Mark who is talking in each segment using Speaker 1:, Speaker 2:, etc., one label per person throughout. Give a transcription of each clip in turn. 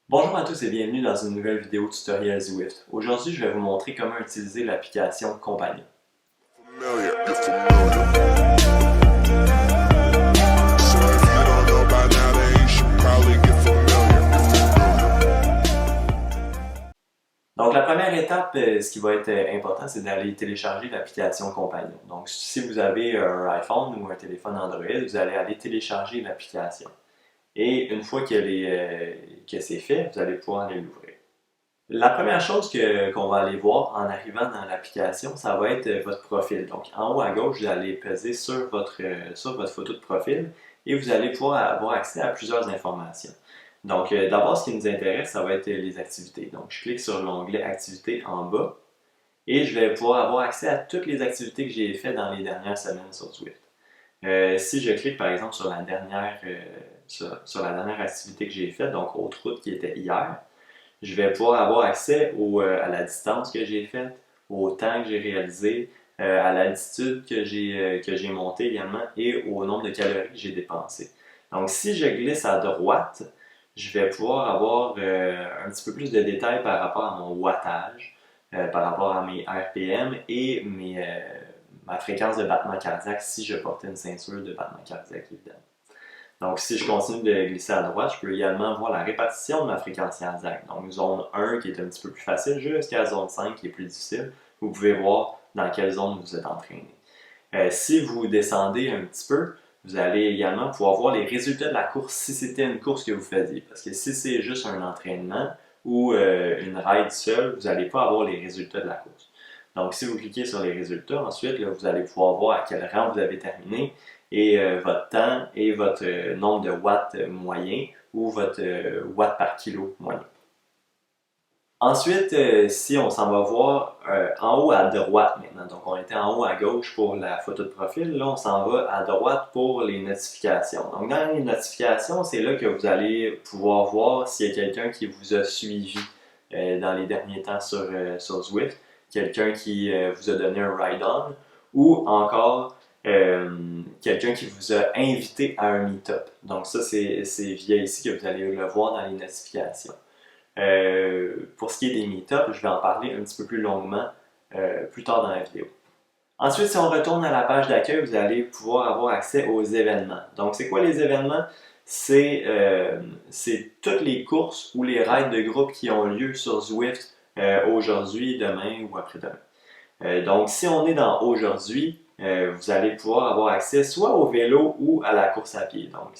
Speaker 1: Bonjour à tous et bienvenue dans une nouvelle vidéo tutoriel Zwift. Aujourd'hui, je vais vous montrer comment utiliser l'application Compagnon. Donc la première étape, ce qui va être important, c'est d'aller télécharger l'application Compagnon. Donc si vous avez un iPhone ou un téléphone Android, vous allez aller télécharger l'application. Et une fois que c'est fait, vous allez pouvoir aller l'ouvrir. La première chose qu'on va aller voir en arrivant dans l'application, ça va être votre profil. Donc en haut à gauche, vous allez peser sur votre photo de profil et vous allez pouvoir avoir accès à plusieurs informations. Donc d'abord, ce qui nous intéresse, ça va être les activités. Donc je clique sur l'onglet Activités en bas et je vais pouvoir avoir accès à toutes les activités que j'ai faites dans les dernières semaines sur Zwift. Si je clique par exemple sur la dernière activité que j'ai faite, donc haute route qui était hier, je vais pouvoir avoir accès à la distance que j'ai faite, au temps que j'ai réalisé, à l'altitude que j'ai montée également et au nombre de calories que j'ai dépensées. Donc si je glisse à droite, je vais pouvoir avoir un petit peu plus de détails par rapport à mon wattage, par rapport à mes RPM et ma fréquence de battement cardiaque si je portais une ceinture de battement cardiaque évidemment. Donc, si je continue de glisser à droite, je peux également voir la répartition de ma fréquence cardiaque. Donc, zone 1 qui est un petit peu plus facile jusqu'à zone 5 qui est plus difficile. Vous pouvez voir dans quelle zone vous êtes entraîné. Si vous descendez un petit peu, vous allez également pouvoir voir les résultats de la course si c'était une course que vous faisiez. Parce que si c'est juste un entraînement ou une ride seule, vous n'allez pas avoir les résultats de la course. Donc, si vous cliquez sur les résultats, ensuite, là, vous allez pouvoir voir à quel rang vous avez terminé et votre temps et votre nombre de watts moyen ou votre watts par kilo moyen. Ensuite, si on s'en va voir en haut à droite maintenant, donc on était en haut à gauche pour la photo de profil, là on s'en va à droite pour les notifications. Donc dans les notifications, c'est là que vous allez pouvoir voir s'il y a quelqu'un qui vous a suivi dans les derniers temps sur Zwift, quelqu'un qui vous a donné un ride-on ou encore quelqu'un qui vous a invité à un meet-up. Donc ça, c'est via ici que vous allez le voir dans les notifications. Pour ce qui est des meet-ups, je vais en parler un petit peu plus longuement plus tard dans la vidéo. Ensuite, si on retourne à la page d'accueil, vous allez pouvoir avoir accès aux événements. Donc, c'est quoi les événements? C'est toutes les courses ou les rides de groupe qui ont lieu sur Zwift aujourd'hui, demain ou après-demain. Donc, si on est dans aujourd'hui, vous allez pouvoir avoir accès soit au vélo ou à la course à pied. Donc,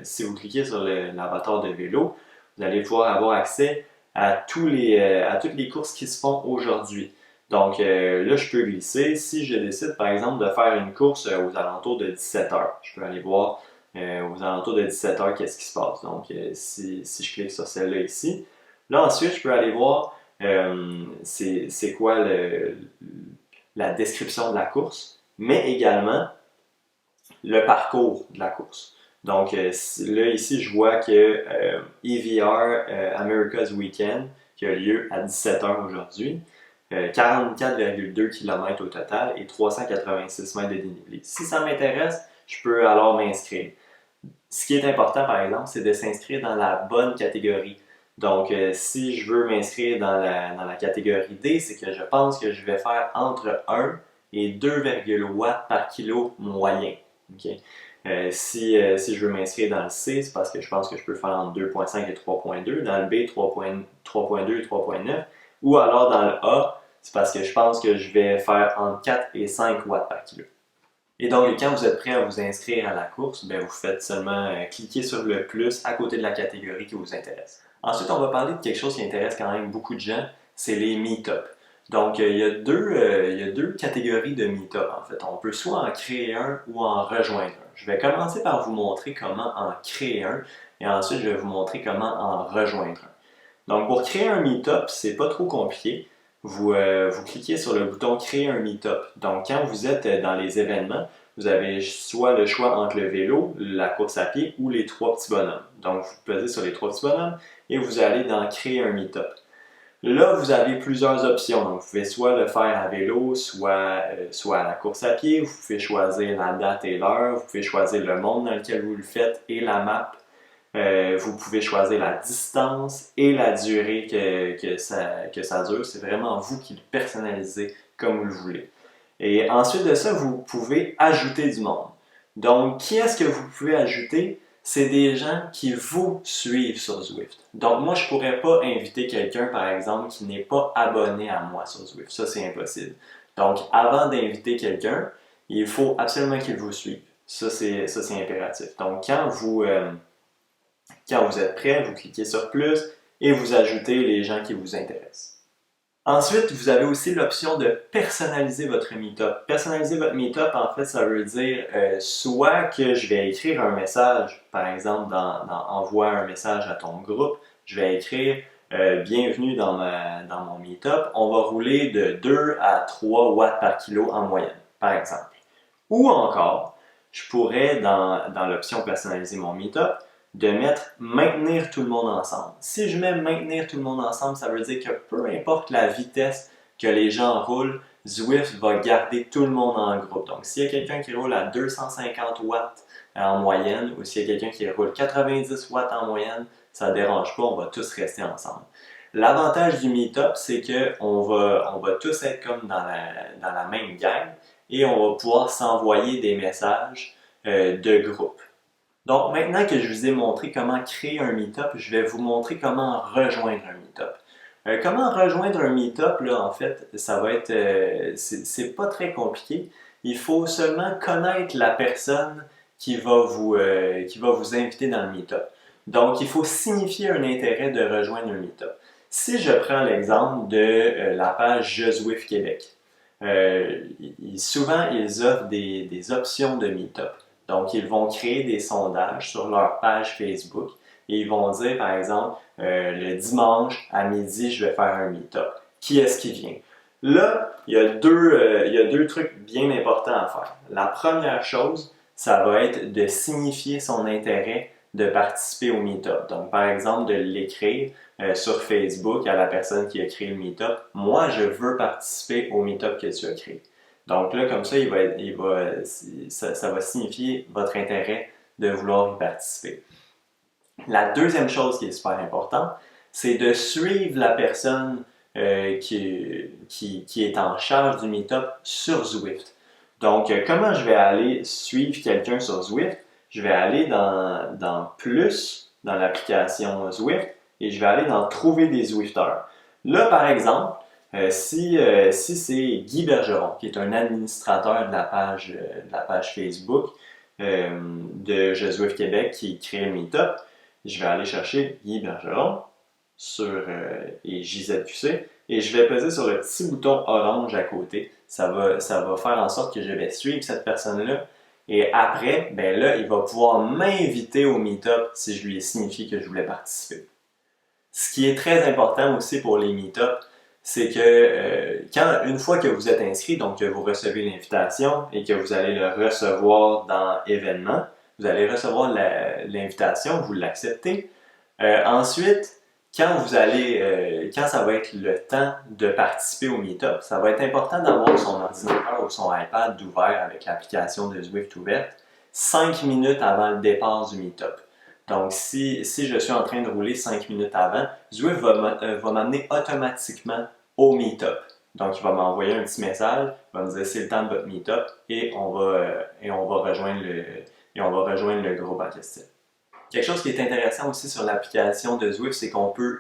Speaker 1: si vous cliquez sur l'avatar de vélo, vous allez pouvoir avoir accès à toutes les courses qui se font aujourd'hui. Donc là, je peux glisser. Si je décide, par exemple, de faire une course aux alentours de 17h, je peux aller voir aux alentours de 17h qu'est-ce qui se passe. Donc, si je clique sur celle-là ici, là, ensuite, je peux aller voir c'est quoi la description de la course, mais également le parcours de la course. Donc là, ici, je vois que EVR America's Weekend, qui a lieu à 17h aujourd'hui, 44,2 km au total et 386 mètres de dénivelé. Si ça m'intéresse, je peux alors m'inscrire. Ce qui est important, par exemple, c'est de s'inscrire dans la bonne catégorie. Donc, si je veux m'inscrire dans la catégorie D, c'est que je pense que je vais faire entre 1 et 2,8 watts par kilo moyen. Okay? Si je veux m'inscrire dans le C, c'est parce que je pense que je peux faire entre 2.5 et 3.2, dans le B, 3.2 et 3.9, ou alors dans le A, c'est parce que je pense que je vais faire entre 4 et 5 watts par kilo. Et donc, quand vous êtes prêt à vous inscrire à la course, bien, vous faites seulement cliquer sur le plus à côté de la catégorie qui vous intéresse. Ensuite, on va parler de quelque chose qui intéresse quand même beaucoup de gens, c'est les meet-ups. Donc, il y a deux catégories de meet-up en fait. On peut soit en créer un ou en rejoindre un. Je vais commencer par vous montrer comment en créer un et ensuite je vais vous montrer comment en rejoindre un. Donc, pour créer un meet-up, c'est pas trop compliqué. Vous cliquez sur le bouton Créer un meet-up. Donc, quand vous êtes dans les événements, vous avez soit le choix entre le vélo, la course à pied ou les trois petits bonhommes. Donc, vous pesez sur les trois petits bonhommes et vous allez dans Créer un meet-up. Là, vous avez plusieurs options. Donc, vous pouvez soit le faire à vélo, soit à la course à pied. Vous pouvez choisir la date et l'heure. Vous pouvez choisir le monde dans lequel vous le faites et la map. Vous pouvez choisir la distance et la durée que ça dure. C'est vraiment vous qui le personnalisez comme vous le voulez. Et ensuite de ça, vous pouvez ajouter du monde. Donc, qui est-ce que vous pouvez ajouter? C'est des gens qui vous suivent sur Zwift. Donc, moi, je ne pourrais pas inviter quelqu'un, par exemple, qui n'est pas abonné à moi sur Zwift. Ça, c'est impossible. Donc, avant d'inviter quelqu'un, il faut absolument qu'il vous suive. Ça, c'est impératif. Donc, quand vous êtes prêt, vous cliquez sur plus et vous ajoutez les gens qui vous intéressent. Ensuite, vous avez aussi l'option de personnaliser votre meetup. Personnaliser votre meetup, en fait, ça veut dire soit que je vais écrire un message, par exemple, envoie un message à ton groupe, je vais écrire bienvenue dans mon meetup, on va rouler de 2 à 3 watts par kilo en moyenne, par exemple. Ou encore, je pourrais, dans l'option personnaliser mon meetup, de mettre maintenir tout le monde ensemble. Si je mets maintenir tout le monde ensemble, ça veut dire que peu importe la vitesse que les gens roulent, Zwift va garder tout le monde en groupe. Donc, s'il y a quelqu'un qui roule à 250 watts en moyenne ou s'il y a quelqu'un qui roule 90 watts en moyenne, ça ne dérange pas, on va tous rester ensemble. L'avantage du meetup, c'est qu'on va tous être comme dans la même gang et on va pouvoir s'envoyer des messages de groupe. Donc, maintenant que je vous ai montré comment créer un meetup, je vais vous montrer comment rejoindre un meetup. Comment rejoindre un meetup, là, en fait, ça va être, c'est pas très compliqué. Il faut seulement connaître la personne qui va vous inviter dans le meetup. Donc, il faut signifier un intérêt de rejoindre un meetup. Si je prends l'exemple de la page Je Zwift Québec, souvent, ils offrent des options de meetup. Donc, ils vont créer des sondages sur leur page Facebook et ils vont dire, par exemple, le dimanche à midi, je vais faire un meet-up. Qui est-ce qui vient? Là, il y a deux trucs bien importants à faire. La première chose, ça va être de signifier son intérêt de participer au meet-up. Donc, par exemple, de l'écrire sur Facebook à la personne qui a créé le meet-up. Moi, je veux participer au meet-up que tu as créé. Donc là, comme ça, ça va signifier votre intérêt de vouloir y participer. La deuxième chose qui est super importante, c'est de suivre la personne qui est en charge du meetup sur Zwift. Donc, comment je vais aller suivre quelqu'un sur Zwift? Je vais aller dans Plus, dans l'application Zwift, et je vais aller dans Trouver des Zwifters. Là, par exemple, si c'est Guy Bergeron, qui est un administrateur de la page Facebook de Je Zwift Québec qui crée le meetup, je vais aller chercher Guy Bergeron et JZQC et je vais peser sur le petit bouton orange à côté. Ça va faire en sorte que je vais suivre cette personne-là. Et après, ben là, il va pouvoir m'inviter au meetup si je lui ai signifié que je voulais participer. Ce qui est très important aussi pour les meetups, c'est que une fois que vous êtes inscrit, donc que vous recevez l'invitation et que vous allez le recevoir dans événement, vous allez recevoir l'invitation, vous l'acceptez. Ensuite, quand ça va être le temps de participer au meetup, ça va être important d'avoir son ordinateur ou son iPad ouvert avec l'application de Zwift ouverte 5 minutes avant le départ du meetup. Donc, si je suis en train de rouler 5 minutes avant, Zwift va m'amener automatiquement au meetup. Donc, il va m'envoyer un petit message, il va me dire c'est le temps de votre meetup et on va rejoindre le groupe en question. Quelque chose qui est intéressant aussi sur l'application de Zwift, c'est qu'on peut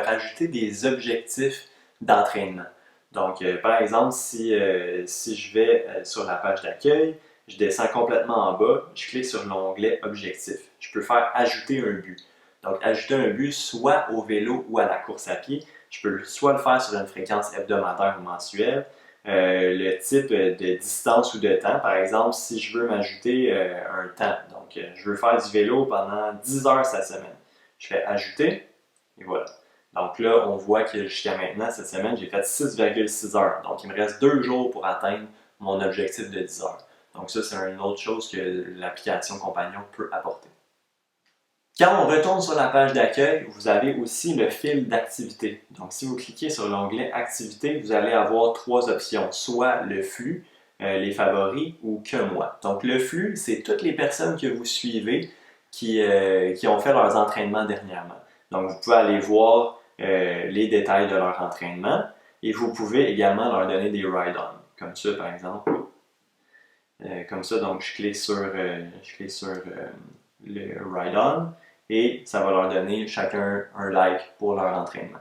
Speaker 1: rajouter des objectifs d'entraînement. Donc, par exemple, si je vais sur la page d'accueil, je descends complètement en bas, je clique sur l'onglet Objectifs. Je peux faire Ajouter un but. Donc, ajouter un but soit au vélo ou à la course à pied. Je peux soit le faire sur une fréquence hebdomadaire ou mensuelle, le type de distance ou de temps. Par exemple, si je veux m'ajouter un temps, donc je veux faire du vélo pendant 10 heures cette semaine, je fais Ajouter et voilà. Donc là, on voit que jusqu'à maintenant, cette semaine, j'ai fait 6,6 heures. Donc, il me reste 2 jours pour atteindre mon objectif de 10 heures. Donc ça, c'est une autre chose que l'application Compagnon peut apporter. Quand on retourne sur la page d'accueil, vous avez aussi le fil d'activité. Donc si vous cliquez sur l'onglet Activité, vous allez avoir 3 options, soit le flux, les favoris ou que moi. Donc le flux, c'est toutes les personnes que vous suivez qui ont fait leurs entraînements dernièrement. Donc, vous pouvez aller voir les détails de leur entraînement et vous pouvez également leur donner des ride-on, comme ça par exemple. Comme ça, donc je clique sur le ride-on et ça va leur donner chacun un like pour leur entraînement.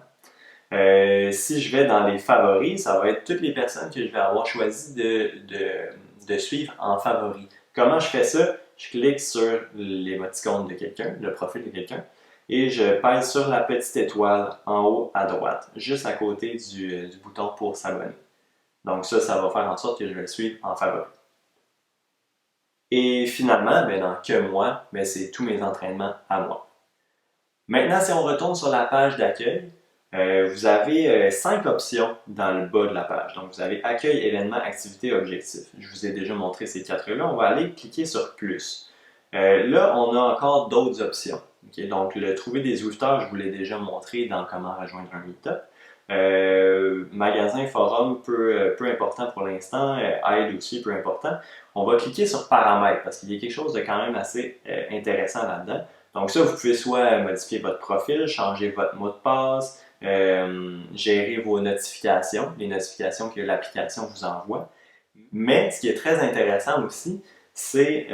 Speaker 1: Si je vais dans les favoris, ça va être toutes les personnes que je vais avoir choisi de suivre en favoris. Comment je fais ça? Je clique sur l'émoticône de quelqu'un, le profil de quelqu'un, et je pèse sur la petite étoile en haut à droite, juste à côté du bouton pour s'abonner. Donc ça va faire en sorte que je vais le suivre en favori. Et finalement, dans Que moi, c'est tous mes entraînements à moi. Maintenant, si on retourne sur la page d'accueil, vous avez 5 options dans le bas de la page. Donc, vous avez Accueil, événements, activités, objectifs. Je vous ai déjà montré ces 4-là. On va aller cliquer sur Plus. Là, on a encore d'autres options. Okay? Donc, le Trouver des Zwifters, je vous l'ai déjà montré dans Comment rejoindre un meet-up. Magasin, forum, peu important pour l'instant, aide aussi, peu important. On va cliquer sur paramètres parce qu'il y a quelque chose de quand même assez intéressant là-dedans. Donc ça, vous pouvez soit modifier votre profil, changer votre mot de passe, gérer vos notifications, les notifications que l'application vous envoie. Mais ce qui est très intéressant aussi, c'est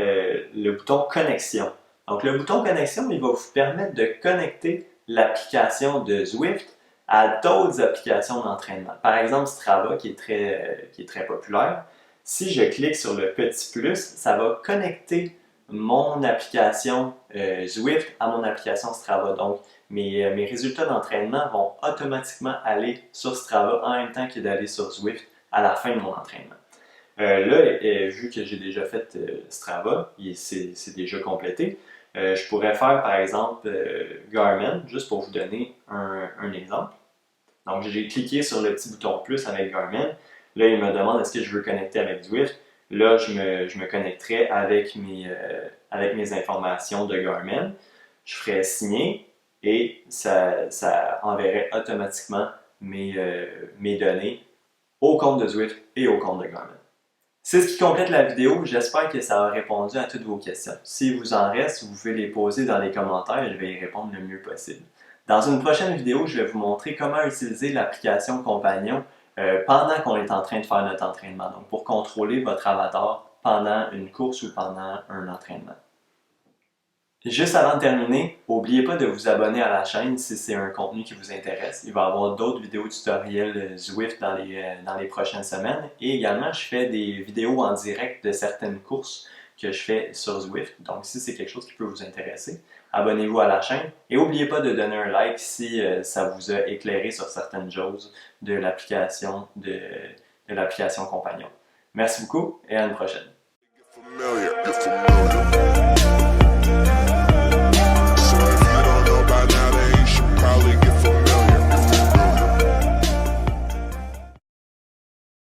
Speaker 1: le bouton connexion. Donc le bouton connexion, il va vous permettre de connecter l'application de Zwift à d'autres applications d'entraînement. Par exemple, Strava, qui est très populaire. Si je clique sur le petit plus, ça va connecter mon application Zwift à mon application Strava. Donc, mes résultats d'entraînement vont automatiquement aller sur Strava en même temps que d'aller sur Zwift à la fin de mon entraînement. Là, vu que j'ai déjà fait Strava, c'est déjà complété, je pourrais faire par exemple Garmin, juste pour vous donner un exemple. Donc j'ai cliqué sur le petit bouton plus avec Garmin. Là, il me demande est-ce que je veux connecter avec Zwift. Là, je me connecterai avec mes informations de Garmin. Je ferai signer et ça enverrait automatiquement mes données au compte de Zwift et au compte de Garmin. C'est ce qui complète la vidéo. J'espère que ça a répondu à toutes vos questions. S'il vous en reste, vous pouvez les poser dans les commentaires et je vais y répondre le mieux possible. Dans une prochaine vidéo, je vais vous montrer comment utiliser l'application Compagnon pendant qu'on est en train de faire notre entraînement. Donc, pour contrôler votre avatar pendant une course ou pendant un entraînement. Juste avant de terminer, n'oubliez pas de vous abonner à la chaîne si c'est un contenu qui vous intéresse. Il va y avoir d'autres vidéos tutoriels Zwift dans les prochaines semaines. Et également, je fais des vidéos en direct de certaines courses que je fais sur Zwift. Donc, si c'est quelque chose qui peut vous intéresser, abonnez-vous à la chaîne. Et n'oubliez pas de donner un like si ça vous a éclairé sur certaines choses de l'application Compagnon. Merci beaucoup et à une prochaine.